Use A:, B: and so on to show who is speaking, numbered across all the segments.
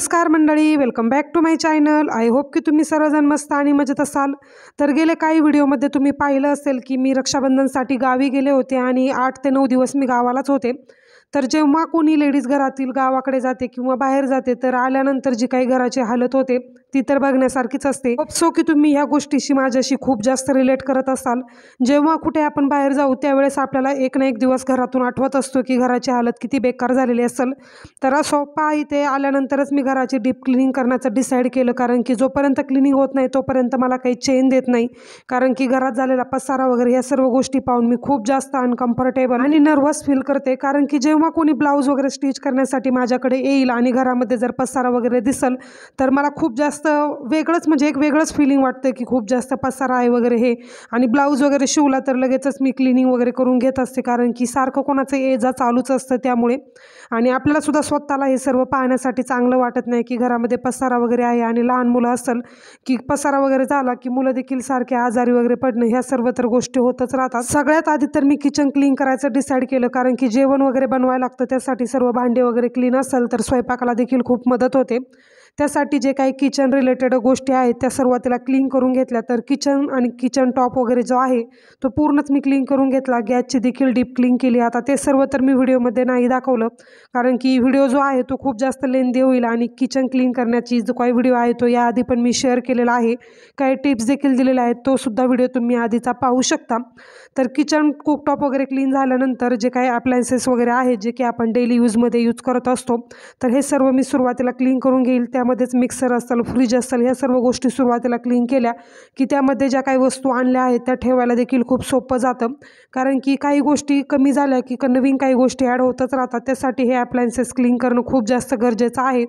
A: नमस्कार मंडळी, welcome back to my channel. I hope की तुम्ही सर्वजण मस्त आणि मजेत असाल। तर गेले काही व्हिडिओमध्ये तुम्ही पाहिलं असेल की मी रक्षाबंधनसाठी गावी गेले होते आणि 8 ते 9 दिवस मी गावालाच होते। तर जेव्हा कोणी लेडीज घरातील गावाकडे जाते किंवा बाहेर जाते तर आल्यानंतर जी काही घराची हालत होते ती तर बघण्यासारखीच असते। होप सो की तुम्ही ह्या गोष्टीशी माझ्याशी खूप जास्त रिलेट करत असाल। जेव्हा कुठे आपण बाहेर जाऊ त्यावेळेस आपल्याला एक ना एक दिवस घरातून आठवत असतो की घराची हालत किती बेकार झालेली असेल। तर असो इथे आल्यानंतरच मी घराची डीप क्लिनिंग करण्याचं डिसाईड केलं, कारण की जोपर्यंत क्लिनिंग होत नाही तोपर्यंत मला काही चेन देत नाही। कारण की घरात झालेला पसारा वगैरे ह्या सर्व गोष्टी पाहून मी खूप जास्त अनकम्फर्टेबल आणि नर्वस फील करते। कारण की जेव्हा कोणी ब्लाऊज वगैरे स्टिच करण्यासाठी माझ्याकडे येईल आणि घरामध्ये जर पसारा वगैरे दिसल तर मला खूप जास्त वेगळंच म्हणजे एक वेगळंच फिलिंग वाटतं की खूप जास्त पसारा आहे वगैरे हे। आणि ब्लाऊज वगैरे शिवला तर लगेचच मी क्लिनिंग वगैरे करून घेत असते, कारण की सारखं कोणाचं ये जा चालूच असतं त्यामुळे। आणि आपल्याला सुद्धा स्वतःला हे सर्व पाहण्यासाठी चांगलं वाटत नाही की घरामध्ये पसारा वगैरे आहे। आणि लहान मुलं असेल की पसारा वगैरे झाला की मुलं देखील सारखे आजारी वगैरे पडणं ह्या सर्व तर गोष्टी होतच राहतात। सगळ्यात आधी तर मी किचन क्लीन करायचं डिसाईड केलं, कारण की जेवण वगैरे बनवायला लागतं, त्यासाठी सर्व भांडे वगैरे क्लीन असेल तर स्वयंपाकाला देखील खूप मदत होते। त्यासाठी जे काही किचन रिलेटेड गोष्टी आहेत त्या सुरुवातीला क्लीन करून घेतल्या। तर किचन आणि किचन टॉप वगैरे जो आहे तो पूर्णच मी क्लीन करून घेतला। गॅसची देखील डीप क्लीन केली। आता ते सर्व तर मी व्हिडिओमध्ये नाही दाखवलं, कारण की व्हिडिओ जो आहे तो खूप जास्त लेंदी होईल। आणि किचन क्लीन करण्याची जो काही व्हिडिओ आहे तो याआधी पण मी शेअर केलेला आहे, काही टिप्स देखील दिलेल्या आहेत, तो सुद्धा व्हिडिओ तुम्ही आधीचा पाहू शकता। तर किचन कुकटॉप वगैरे क्लीन झाल्यानंतर जे काही अप्लायन्सेस वगैरे आहेत जे की आपण डेली यूजमध्ये यूज करत असतो तर हे सर्व मी सुरुवातीला क्लीन करून घेईल। त्यामध्येच मिक्सर असेल, फ्रीज असेल, ह्या सर्व गोष्टी सुरुवातीला क्लीन केल्या की त्यामध्ये ज्या काही वस्तू आणल्या आहेत त्या ठेवायला देखील खूप सोपं जातं। कारण की काही गोष्टी कमी झाल्या की नवीन काही गोष्टी ॲड होतच राहतात, त्यासाठी हे अप्लायन्सेस क्लीन करणं खूप जास्त गरजेचं आहे।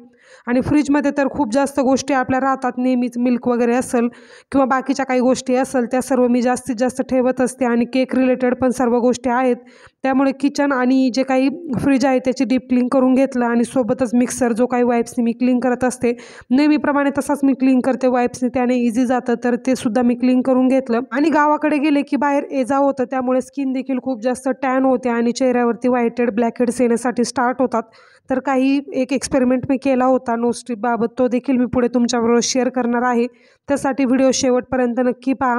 A: आणि फ्रीजमध्ये तर खूप जास्त गोष्टी आपल्या राहतात नेहमीच, मिल्क वगैरे असेल किंवा बाकीच्या काही गोष्टी असेल त्या सर्व मी जास्तीत जास्त ठेवत असते। आणि केक रिलेटेड पण सर्व गोष्टी आहेत, त्यामुळे किचन आणि जे काही फ्रीज आहे त्याची डीप क्लीन करून घेतलं। आणि सोबतच मिक्सर जो काही वाईप्सने मी क्लीन करत असते नेहमीप्रमाणे तसाच मी क्लीन करते वाईप्सने, त्याने इझी जातं, तर ते सुद्धा मी क्लीन करून घेतलं। आणि गावाकडे गेले की बाहेर ये-जा होतं त्यामुळे स्किन देखील खूप जास्त टॅन होते आणि चेहऱ्यावरती व्हाईट हेड ब्लॅक हेड्स येण्यासाठी स्टार्ट होतात। तर काही एक एक्सपेरिमेंट मी केला होता नो स्ट्रिपबाबत, तो देखील मी पुढे तुमच्याबरोबर शेअर करणार आहे, त्यासाठी व्हिडिओ शेवटपर्यंत नक्की पहा।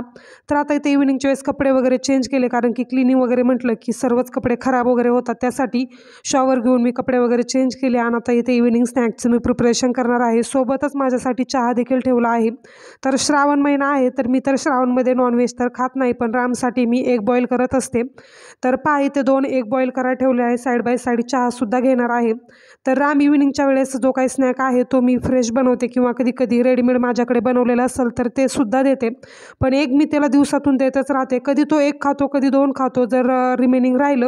A: तर आता इथे इव्हिनिंगच्या वेळेस कपडे वगैरे चेंज केले, कारण की क्लिनिंग वगैरे म्हटलं की सर्वच कपडे खराब वगैरे होतात, त्यासाठी शॉवर घेऊन मी कपडे वगैरे चेंज केले। आणि आता इथे इव्हिनिंग स्नॅक्सचं मी प्रिपरेशन करणार आहे, सोबतच माझ्यासाठी चहा देखील ठेवला आहे। तर श्रावण महिना आहे तर मी तर श्रावणमध्ये नॉनव्हेज तर खात नाही, पण रामसाठी मी एग बॉईल करत असते। तर इथे 2 एग बॉईल करायला ठेवले आहे, साईड बाय साईड चहासुद्धा घेणार आहे। तर राम इव्हिनिंगच्या वेळेस जो काही स्नॅक आहे तो मी फ्रेश बनवते किंवा कधी कधी रेडीमेड माझ्याकडे बनवलेला असेल तर ते सुद्धा देते, पण एग मी त्याला दिवसातून देतच राहते। कधी तो 1 खातो, कधी 2 खातो, जर रिमेनिंग राहिलं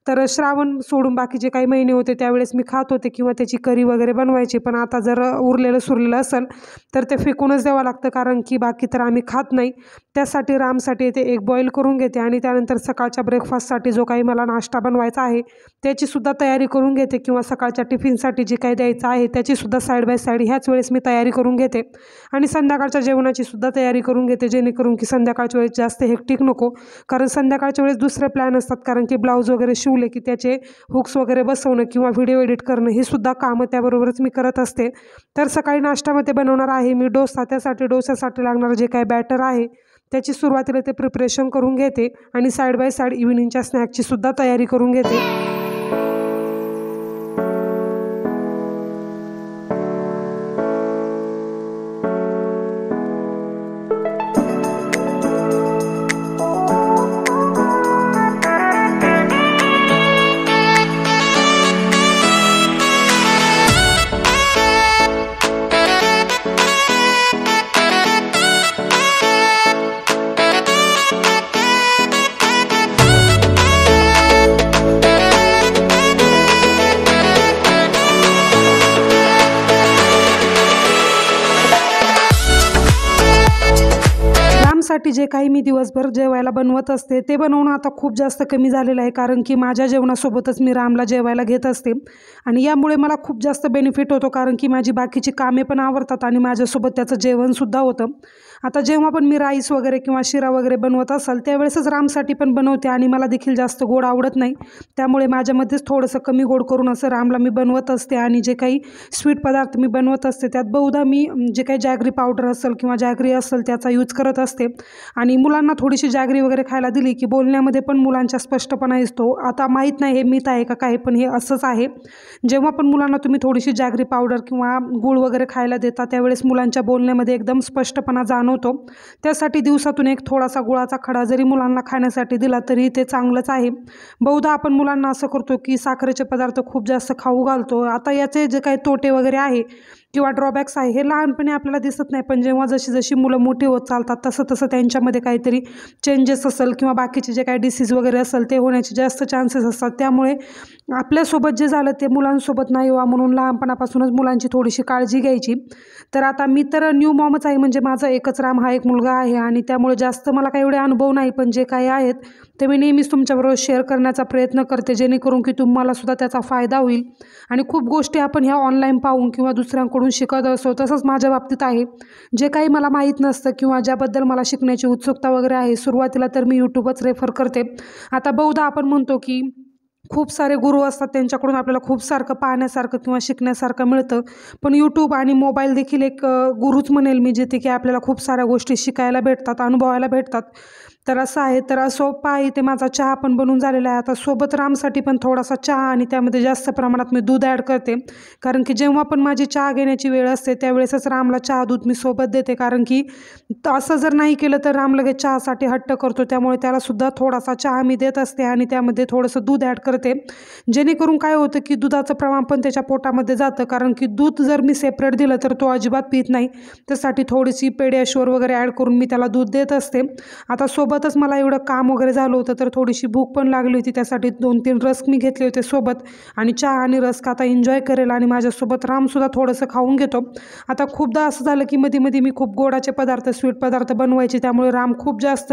A: तर श्रावण सोडून बाकी जे काही महिने होते त्यावेळेस मी खात होते किंवा त्याची करी वगैरे बनवायची। पण आता जर उरलेलं सुरलेलं असेल तर ते फेकूनच द्यावं लागतं, कारण की बाकी तर आम्ही खात नाही। त्यासाठी रामसाठी ते एग बॉईल करून घेते आणि त्यानंतर सकाळच्या ब्रेकफास्टसाठी जो काही मला नाश्ता बनवायचा आहे त्याचीसुद्धा तयारी करून घेते, किंवा सकाळच्या टिफिनसाठी जे काही द्यायचं आहे त्याचीसुद्धा साईड बाय साईड ह्याच वेळेस मी तयारी करून घेते। आणि संध्याकाळच्या जेवणाची सुद्धा तयारी करून घेते, जेणेकरून की संध्याकाळच्या वेळेस जास्त हेक्टिक नको, कारण संध्याकाळच्या वेळेस दुसरे प्लॅन असतात, कारण की ब्लाऊज वगैरे शिवले की त्याचे हुक्स वगैरे बसवणं किंवा व्हिडिओ एडिट करणं हे सुद्धा कामं त्याबरोबरच मी करत असते। तर सकाळी नाश्त्यामध्ये बनवणार आहे मी डोसा, त्यासाठी डोस्यासाठी लागणारं जे काही बॅटर आहे त्याची सुरुवातीला ते प्रिपरेशन करून घेते आणि साईड बाय साईड इव्हिनिंगच्या स्नॅकची सुद्धा तयारी करून घेते। मुलांसाठी जे काही मी दिवसभर जेवायला बनवत असते ते बनवणं आता खूप जास्त कमी झालेलं आहे, कारण की माझ्या जेवणासोबतच मी रामला जेवायला घेत असते आणि यामुळे मला खूप जास्त बेनिफिट होतो, कारण की माझी बाकीची कामे पण आवरतात आणि माझ्यासोबत त्याचं जेवणसुद्धा होतं. आता जेव्हा पण मी राईस वगैरे किंवा शिरा वगैरे बनवत असाल त्यावेळेसच रामसाठी पण बनवते आणि मला देखील जास्त गोड आवडत नाही, त्यामुळे माझ्यामध्येच थोडंसं कमी गोड करून असं रामला मी बनवत असते. आणि जे काही स्वीट पदार्थ मी बनवत असते त्यात बहुधा मी जे काही जॅगरी पावडर असेल किंवा जॅगरी असेल त्याचा यूज करत असते. आणि मुलांना थोडीशी जॅगरी वगैरे खायला दिली की बोलण्यामध्ये पण मुलांच्या स्पष्टपणा दिसतो. आता माहीत नाही हे मिथ आहे का काय, पण हे असंच आहे. जेव्हा पण मुलांना तुम्ही थोडीशी जॅगरी पावडर किंवा गूळ वगैरे खायला देता त्यावेळेस मुलांच्या बोलण्यामध्ये एकदम स्पष्टपणा जाणवतो. त्यासाठी दिवसातून एक थोडासा गुळाचा खडा जरी मुलांना खाण्यासाठी दिला तरी ते चांगलंच आहे. बहुधा आपण मुलांना असं करतो की साखरेचे पदार्थ खूप जास्त खाऊ घालतो. आता याचे जे काही तोटे वगैरे आहे किंवा ड्रॉबॅक्स आहे हे लहानपणी आपल्याला दिसत नाही, पण जेव्हा जशी जशी मुलं मोठी होत चालतात तसं तसं त्यांच्यामध्ये काहीतरी चेंजेस असेल किंवा बाकीचे जे काही डिसीज वगैरे असेल ते होण्याचे जास्त चान्सेस असतात. त्यामुळे आपल्यासोबत जे झालं ते मुलांसोबत नाही व्हावं म्हणून लहानपणापासूनच मुलांची थोडीशी काळजी घ्यायची. तर आता मी तर न्यू मॉमच आहे, म्हणजे माझा एकच राम हा एक मुलगा आहे आणि त्यामुळे जास्त मला काही एवढे अनुभव नाही, पण जे काही आहेत ते मी नेहमीच तुमच्याबरोबर शेअर करण्याचा प्रयत्न करते, जेणेकरून की तुम्हालासुद्धा त्याचा फायदा होईल. आणि खूप गोष्टी आपण ह्या ऑनलाईन पाहून किंवा दुसऱ्यांकडून शिकत असतो. तसंच माझ्या बाबतीत आहे, जे काही मला माहीत नसतं किंवा ज्याबद्दल मला शिकण्याची उत्सुकता वगैरे आहे सुरुवातीला तर मी यूट्यूबच रेफर करते. आता बहुधा आपण म्हणतो की खूप सारे गुरु असतात त्यांच्याकडून आपल्याला खूप सारखं पाहण्यासारखं किंवा शिकण्यासारखं मिळतं, पण यूट्यूब आणि मोबाईल देखील एक गुरुच म्हणेल मी, जिथे की आपल्याला खूप साऱ्या गोष्टी शिकायला भेटतात, अनुभवायला भेटतात. तर असं आहे. तर सोपा आहे. इथे माझा चहा पण बनून झालेला आहे. आता सोबत रामसाठी पण थोडासा चहा आणि त्यामध्ये जास्त प्रमाणात मी दूध ॲड करते, कारण की जेव्हा पण माझी चहा घेण्याची वेळ असते त्यावेळेसच रामला चहा दूध मी सोबत देते, कारण की असं जर नाही केलं तर राम लगेच चहासाठी हट्ट करतो. त्यामुळे त्यालासुद्धा थोडासा चहा मी देत असते आणि त्यामध्ये थोडंसं दूध ॲड करते, जेणेकरून काय होतं की दुधाचं प्रमाण पण त्याच्या पोटामध्ये जातं, कारण की दूध जर मी सेपरेट दिलं तर तो अजिबात पित नाही. त्यासाठी थोडीशी पेडियाश्युअर वगैरे ॲड करून मी त्याला दूध देत असते. आता सोबतच मला एवढं काम वगैरे झालं होतं तर थोडीशी भूक पण लागली होती, त्यासाठी 2-3 रस्क मी घेतले होते सोबत आणि चहा आणि रस्क आता एन्जॉय करेल आणि माझ्यासोबत रामसुद्धा थोडंसं खाऊन घेतो. आता खूपदा असं झालं की मध्ये मी खूप गोडाचे पदार्थ स्वीट पदार्थ बनवायचे, त्यामुळे राम खूप जास्त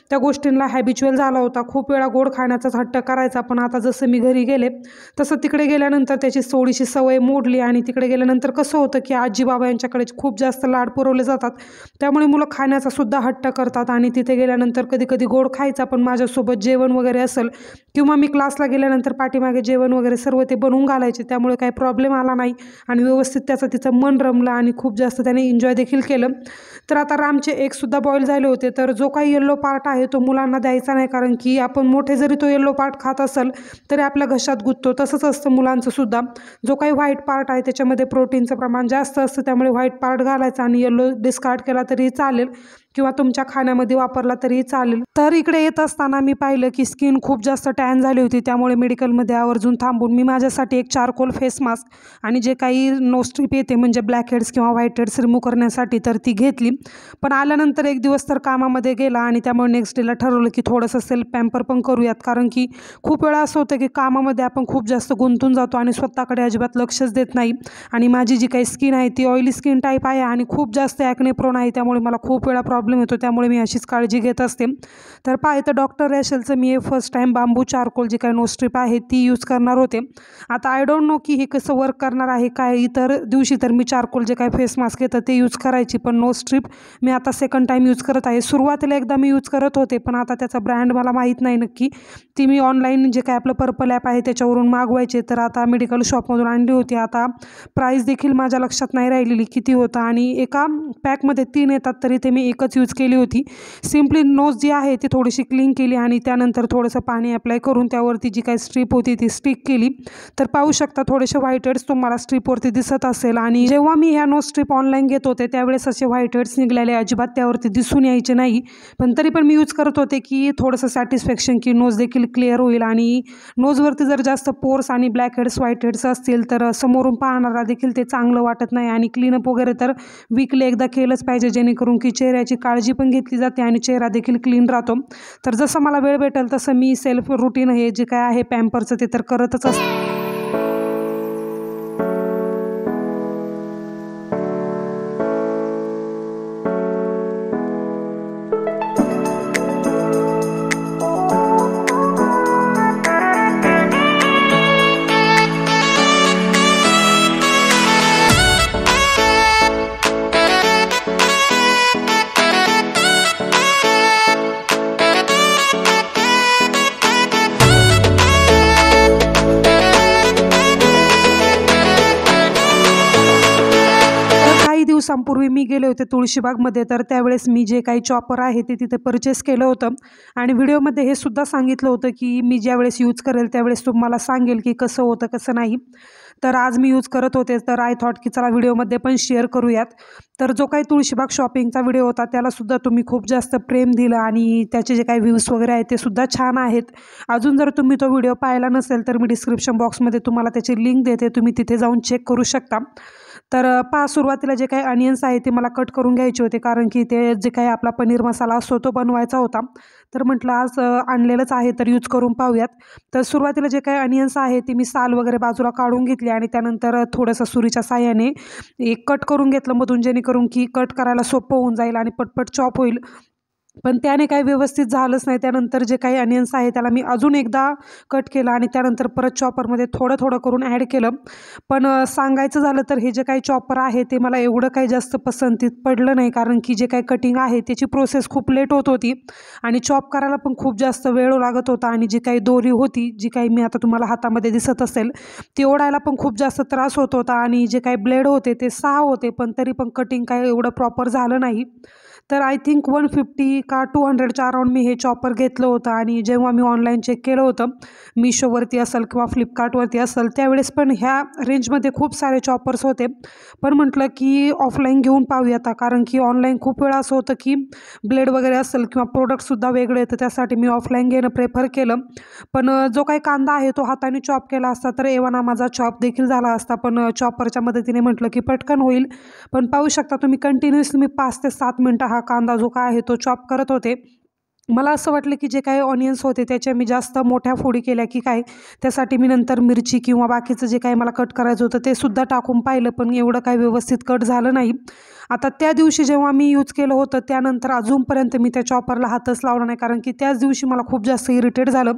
A: त्या गोष्टींना हॅबिच्युअल झाला होता. खूप वेळा गोड खाण्याचाच हट्ट करायचा, पण आता जसं मी घरी गेले तसं तिकडे गेल्यानंतर त्याची थोडीशी सवय मोडली आणि तिकडे गेल्यानंतर कसं होतं की आजी बाबा यांच्याकडे खूप जास्त लाड पुरवले जातात, त्यामुळे मुलं खाण्याचा सुद्धा हट्ट करतात आणि तिथे गेल्यानंतर कधी कधी गोड खायचा, पण माझ्यासोबत जेवण वगैरे असेल किंवा मी क्लासला गेल्यानंतर पाठीमागे जेवण वगैरे सर्व ते बनवून घालायचे, त्यामुळे काही प्रॉब्लेम आला नाही आणि व्यवस्थित त्याचं तिचं मन रमलं आणि खूप जास्त त्याने एन्जॉय देखील केलं. तर आता रामचे एकसुद्धा बॉईल झाले होते, तर जो काही येल्लो पार्ट आहे तो मुलांना द्यायचा नाही, कारण की आपण मोठे जरी तो येल्लो पार्ट खात असेल तरी आपल्या घशात गुंततो. तसंच असतं मुलांचं सुद्धा, जो काही व्हाईट पार्ट आहे त्याच्यामध्ये प्रोटीनचं प्रमाण जास्त असतं, त्यामुळे व्हाईट पार्ट घालायचा आणि येल्लो डिस्कार्ड केला तरी चालेल किंवा तुमच्या खाण्यामध्ये वापरला तरी चालेल. तर इकडे येत असताना मी पाहिलं की स्किन खूप जास्त टॅन झाली होती, त्यामुळे मेडिकलमध्ये आवर्जून थांबून मी माझ्यासाठी एक चारकोल फेस मास्क आणि जे काही नो स्ट्रिप येते म्हणजे ब्लॅक हेड्स किंवा व्हाईट हेड्स रिमूव्ह करण्यासाठी तर ती घेतली. पण आल्यानंतर एक दिवस तर कामामध्ये गेला आणि त्यामुळे नेक्स्ट डेला ठरवलं की थोडंसं सेल्फ पॅम्पर पण करूयात, कारण की खूप वेळा असं होतं की कामामध्ये आपण खूप जास्त गुंतून जातो आणि स्वतःकडे अजिबात लक्षच देत नाही. आणि माझी जी काही स्किन आहे ती ऑइली स्किन टाईप आहे आणि खूप जास्त ॲक्ने प्रोन आहे, त्यामुळे मला खूप वेळा प्रॉब्लेम येतो, त्यामुळे मी अशीच काळजी घेत असते. तर तर डॉक्टर रॅशलचं मी फर्स्ट टाईम बांबू चारकोल जी काही नो स्ट्रिप आहे ती यूज करणार होते. आता आय डोंट नो की हे कसं वर्क करणार आहे काय. इतर दिवशी तर मी चारकोल जे काही फेस मास्क येतं ते यूज करायची, पण नो स्ट्रिप मी आता सेकंड टाईम यूज करत आहे. सुरुवातीला एकदा मी यूज करत होते, पण आता त्याचा ब्रँड मला माहीत नाही नक्की. ती मी ऑनलाईन जे काय आपलं पर्पल ॲप आहे त्याच्यावरून मागवायचे, तर आता मेडिकल शॉपमधून आणली होती. आता प्राईस देखील माझ्या लक्षात नाही राहिलेली किती होतं आणि एका पॅकमध्ये 3 येतात, तरी ते मी एकच यूज केली होती. सिम्पली नोज जी आहे ती थोडीशी क्लीन केली आणि त्यानंतर थोडंसं पाणी अप्लाय करून त्यावरती जी काही स्ट्रीप होती ती स्टिक केली. तर पाहू शकता थोडेसे व्हाईट हेड्स तुम्हाला स्ट्रीपवरती दिसत असेल. आणि जेव्हा मी ह्या नोज स्ट्रीप ऑनलाईन घेत होते त्यावेळेस असे व्हाईट हेड्स निघलेले अजिबात त्यावरती दिसून यायचे नाही, पण तरी पण मी यूज करत होते की थोडंसं सॅटिस्फॅक्शन की नोज देखील क्लिअर होईल. आणि नोजवरती जर जास्त पोर्स आणि ब्लॅक हेड्स व्हाईट हेड्स असतील तर समोरून पाहणारा देखील ते चांगलं वाटत नाही. आणि क्लीनअप वगैरे तर वीकली एकदा केलंच पाहिजे, जेणेकरून की चेहऱ्याची काळजी पण घेतली जाते आणि चेहरा देखील क्लीन राहतो. तर जसं मला वेळ भेटेल तसं मी सेल्फ रुटीन हे जे काय आहे पॅम्परचं ते तर करतच असते. दिवसांपूर्वी मी गेले होते तुळशीबागमध्ये, तर त्यावेळेस मी जे काही चॉपर आहे ते तिथे परचेस केलं होतं आणि व्हिडिओमध्ये हे सुद्धा सांगितलं होतं की मी ज्यावेळेस यूज करेल त्यावेळेस तुम्हाला सांगेल की कसं होतं कसं नाही. तर आज मी यूज करत होते, तर आय थॉट की चला व्हिडिओमध्ये पण शेअर करूयात. तर जो काही तुळशीबाग शॉपिंगचा व्हिडिओ होता त्यालासुद्धा तुम्ही खूप जास्त प्रेम दिलं आणि त्याचे जे काही व्ह्यूज वगैरे आहेत ते सुद्धा छान आहेत. अजून जर तुम्ही तो व्हिडिओ पाहिला नसेल तर मी डिस्क्रिप्शन बॉक्समध्ये तुम्हाला त्याची लिंक देते, तुम्ही तिथे जाऊन चेक करू शकता. तर पहा, सुरुवातीला जे काही अनियन्स आहे ते मला कट करून घ्यायचे होते, कारण की ते जे काही आपला पनीर मसाला असतो तो बनवायचा होता. तर म्हटलं आज आणलेलंच आहे तर यूज करून पाहूयात. तर सुरुवातीला जे काही अनियन्स आहे ते मी साल वगैरे बाजूला काढून घेतली आणि त्यानंतर थोडंसं सुरीच्या साहाय्याने एक कट करून घेतलं मधून, जेणेकरून की कट करायला सोपं होऊन जाईल आणि पटपट चॉप होईल. पण त्याने काही व्यवस्थित झालंच नाही. त्यानंतर जे काही अनियन्स आहे त्याला मी अजून एकदा कट केलं आणि त्यानंतर परत चॉपरमध्ये थोडं थोडं करून ॲड केलं. पण सांगायचं झालं तर हे जे काही चॉपर आहे ते मला एवढं काही जास्त पसंतीत पडलं नाही, कारण की जे काही कटिंग आहे त्याची प्रोसेस खूप लेट होत होती आणि चॉप करायला पण खूप जास्त वेळ लागत होता आणि जी काही दोरी होती, जी काही मी आता तुम्हाला हातामध्ये दिसत असेल, ती ओढायला पण खूप जास्त त्रास होत होता आणि जे काही ब्लेड होते ते 6 होते, पण तरी पण कटिंग काही एवढं प्रॉपर झालं नाही. तर आय थिंक 150 का 200च्या अराउंड मी हे चॉपर घेतलं होतं आणि जेव्हा मी ऑनलाईन चेक केलं होतं, मिशोवरती असेल किंवा फ्लिपकार्टवरती असेल, त्यावेळेस पण ह्या रेंजमध्ये खूप सारे चॉपर्स होते. पण म्हटलं की ऑफलाईन घेऊन पाहूया, कारण की ऑनलाईन खूप वेळा असं होतं की ब्लेड वगैरे असेल किंवा प्रोडक्टसुद्धा वेगळे येतं, त्यासाठी मी ऑफलाईन घेणं प्रेफर केलं. पण जो काही कांदा आहे तो हाताने चॉप केला असता तर एव्हाना माझा चॉप देखील झाला असता, पण चॉपरच्या मदतीने म्हटलं की पटकन होईल. पण पाहू शकता तुम्ही कंटिन्युअसली मी 5 ते 7 मिनटं हा कांदा जो काय आहे तो चॉप करत होते. मला असं वाटलं की जे काही ऑनियन्स होते त्याच्या मी जास्त मोठ्या फोडी केल्या की काय, त्यासाठी मी नंतर मिरची किंवा बाकीचं जे काही मला कट करायचं होतं ते सुद्धा टाकून पाहिलं, पण एवढं काही व्यवस्थित कट झालं नाही. आता त्या दिवशी जेव्हा मी यूज केलं होतं त्यानंतर अजूनपर्यंत मी त्या चॉपरला हातच लावला नाही, कारण की त्याच दिवशी मला खूप जास्त इरिटेट झालं.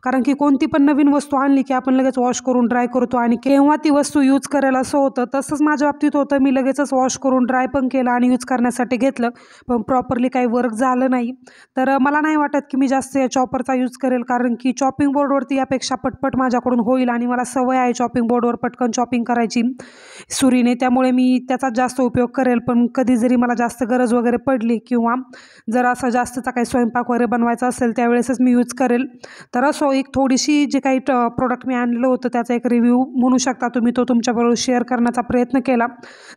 A: कारण की कोणती पण नवीन वस्तू आणली की आपण लगेच वॉश करून ड्राय करतो आणि केव्हा ती वस्तू यूज करायला असं होतं. तसंच माझ्या बाबतीत होतं, मी लगेचच वॉश करून ड्राय पण केलं आणि यूज करण्यासाठी घेतलं, पण प्रॉपरली काही वर्क झालं नाही. तर मला नाही वाटत की मी जास्त या चॉपरचा यूज करेल, कारण की चॉपिंग बोर्डवरती यापेक्षा पटपट माझ्याकडून होईल आणि मला सवय आहे चॉपिंग बोर्डवर पटकन चॉपिंग करायची सुरीने, त्यामुळे मी त्याचा जास्त उपयोग करेल. पण कधी जरी मला जास्त गरज वगैरे पडली किंवा जर असं जास्तचा काही स्वयंपाक वगैरे बनवायचा असेल त्यावेळेसच मी यूज करेल. तर असो, एक थोडीशी जे काही प्रोडक्ट मी आणलं होतं त्याचा एक रिव्ह्यू म्हणू शकता तुम्ही, तो तुमच्याबरोबर शेअर करण्याचा प्रयत्न केला.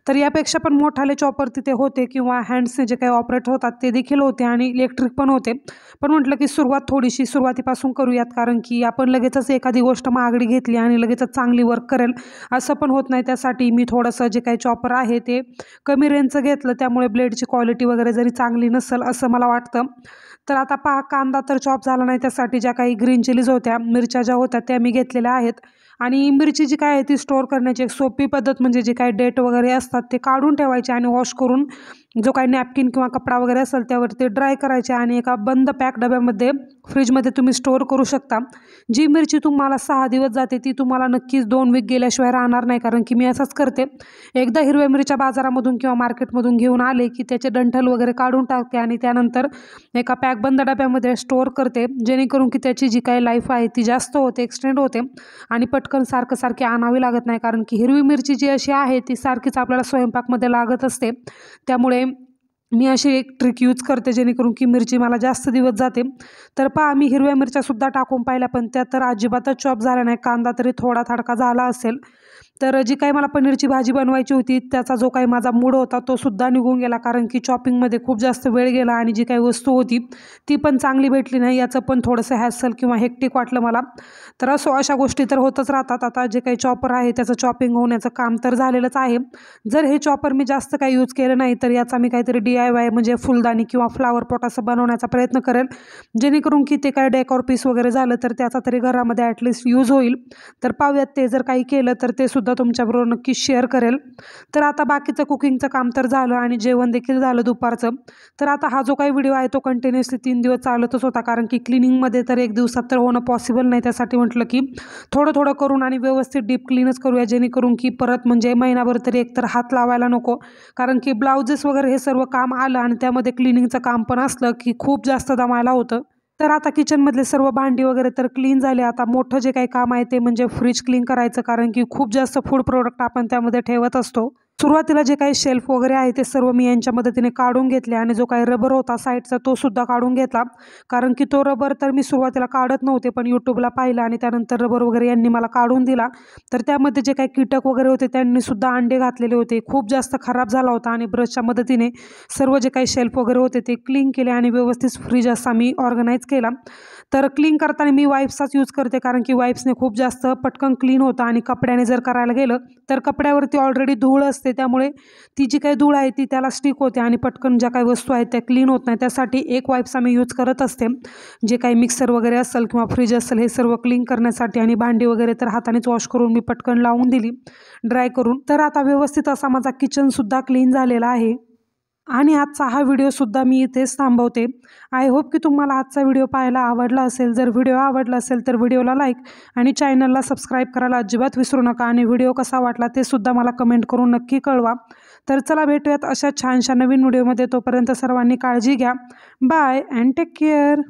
A: तर यापेक्षा पण मोठाले चॉपर तिथे होते किंवा हँड्सने जे काही ऑपरेट होतात ते देखील होते आणि इलेक्ट्रिक पण होते. पण म्हटलं की सुरुवातीपासून करूयात, कारण की आपण लगेचच एखादी गोष्ट महागडी घेतली आणि लगेचच चांगली वर्क करेल असं पण होत नाही. त्यासाठी मी थोडंसं जे काही चॉपर आहे ते कमी रेंजचं घेतलं, त्यामुळे ब्लेडची क्वालिटी वगैरे जरी चांगली नसेल असं मला वाटतं. तर आता पहा, कांदा तर चॉप झाला नाही, त्यासाठी ज्या काही ग्रीन चिलीज होत्या, मिरच्या ज्या होत्या त्या मी घेतलेल्या आहेत. आणि मिरची जी काय आहे ती स्टोअर करण्याची एक सोपी पद्धत म्हणजे जे काही डेट वगैरे असतात ते काढून ठेवायचे आणि वॉश करून जो काही नॅपकिन किंवा कपडा वगैरे असेल त्यावरती ड्राय करायचे आणि एका बंद पॅक डब्यामध्ये फ्रीजमध्ये तुम्ही स्टोअर करू शकता. जी मिरची तुम्हाला 6 दिवस जाते ती तुम्हाला नक्कीच 2 वीक गेल्याशिवाय राहणार नाही, कारण की मी असंच करते. एकदा हिरव्या मिरच्या बाजारामधून किंवा मार्केटमधून घेऊन आले की त्याचे डंठल वगैरे काढून टाकते आणि त्यानंतर एका पॅक बंद डब्यामध्ये स्टोअर करते, जेणेकरून की त्याची जी काही लाईफ आहे ती जास्त होते, एक्सटेंड होते आणि पटकन सारखी आणावी लागत नाही, कारण की हिरवी मिरची जी अशी आहे ती सारखीच आपल्याला स्वयंपाकमध्ये लागत असते. त्यामुळे मी अशी एक ट्रिक यूज करते जेणेकरून की मिरची मला जास्त दिवस जाते. तर पहा, मी हिरव्या मिरच्यासुद्धा टाकून पाहिल्या पण त्या तर अजिबातच चॉप झाल्या नाही. कांदा तरी थोडा थडका झाला असेल. तर जी काही मला पनीरची भाजी बनवायची होती त्याचा जो काही माझा मूड होता तो सुद्धा निघून गेला, कारण की चॉपिंगमध्ये खूप जास्त वेळ गेला आणि जी काही वस्तू होती ती पण चांगली भेटली नाही, याचं पण थोडंसं हॅसल किंवा हेक्टिक वाटलं मला. तर असो, अशा गोष्टी तर होतच राहतात. आता जे काही चॉपर आहे त्याचं चॉपिंग होण्याचं काम तर झालेलंच आहे. जर हे चॉपर मी जास्त काही यूज केलं नाही तर याचा मी काहीतरी DIY म्हणजे फुलदाणी किंवा फ्लावर पॉट असं बनवण्याचा प्रयत्न करेल, जेणेकरून की ते काय डेकोर पीस वगैरे झालं तर त्याचा तरी घरामध्ये ॲटलिस्ट यूज होईल. तर पाहूयात, ते जर काही केलं तर ते सुद्धा तुमच्याबरोबर नक्की शेअर करेल. तर आता बाकीचं कुकिंगचं काम तर झालं आणि जेवण देखील झालं दुपारचं. तर आता हा जो काही व्हिडिओ आहे तो कंटिन्युअसली 3 दिवस चालतच होता, कारण की क्लिनिंगमध्ये तर 1 दिवसात तर होणं पॉसिबल नाही. त्यासाठी म्हटलं की थोडं करून आणि व्यवस्थित डीप क्लीनच करूया, जेणेकरून की परत म्हणजे महिनाभर तरी एकतर हात लावायला नको, कारण की ब्लाउजेस वगैरे हे सर्व काम आलं आणि त्यामध्ये क्लिनिंगचं काम पण असलं की खूप जास्त दमायला होतं. तर आता किचनमधले सर्व भांडी वगैरे तर क्लीन झाले. आता मोठं जे काही काम आहे ते म्हणजे फ्रीज क्लीन करायचं, कारण की खूप जास्त फूड प्रोडक्ट आपण त्यामध्ये ठेवत असतो. सुरुवातीला जे काही शेल्फ वगैरे आहे ते सर्व मी यांच्या मदतीने काढून घेतले आणि जो काही रबर होता साईडचा तो सुद्धा काढून घेतला, कारण की तो रबर तर मी सुरुवातीला काढत नव्हते, पण यूट्यूबला पाहिलं आणि त्यानंतर रबर वगैरे यांनी मला काढून दिला. तर त्यामध्ये जे काही कीटक वगैरे होते त्यांनी सुद्धा अंडे घातलेले होते, खूप जास्त खराब झाला होता. आणि ब्रशच्या मदतीने सर्व जे काही शेल्फ वगैरे होते ते क्लीन केले आणि व्यवस्थित फ्रीज असा मी ऑर्गनाईज केला. तर क्लीन करताना मी वाईप्सचाच यूज करते, कारण की वाईप्सने खूप जास्त पटकन क्लीन होतं. आणि कपड्याने जर करायला गेलं तर कपड्यावरती ऑलरेडी धूळ असते, त्यामुळे ती जी काही धूळ आहे ती त्याला स्टिक होते आणि पटकन ज्या काही वस्तू आहेत त्या क्लीन होत नाही. त्यासाठी एक वाईप्स आम्ही यूज करत असते. जे काही मिक्सर वगैरे असेल किंवा फ्रीज असेल हे सर्व क्लीन करण्यासाठी. आणि भांडी वगैरे तर हातानेच वॉश करून मी पटकन लावून दिली ड्राय करून. तर आता व्यवस्थित असा माझा किचनसुद्धा क्लीन झालेला आहे. आणि आजचा हा व्हिडिओसुद्धा मी इथेच थांबवते. आय होप की तुम्हाला आजचा व्हिडिओ पाहायला आवडला असेल. जर व्हिडिओ आवडला असेल तर व्हिडिओला लाईक आणि चॅनलला सबस्क्राईब करायला अजिबात विसरू नका. आणि व्हिडिओ कसा वाटला ते सुद्धा मला कमेंट करून नक्की कळवा. तर चला भेटूयात अशा छानशा नवीन व्हिडिओमध्ये. तोपर्यंत सर्वांनी काळजी घ्या. Bye and take care.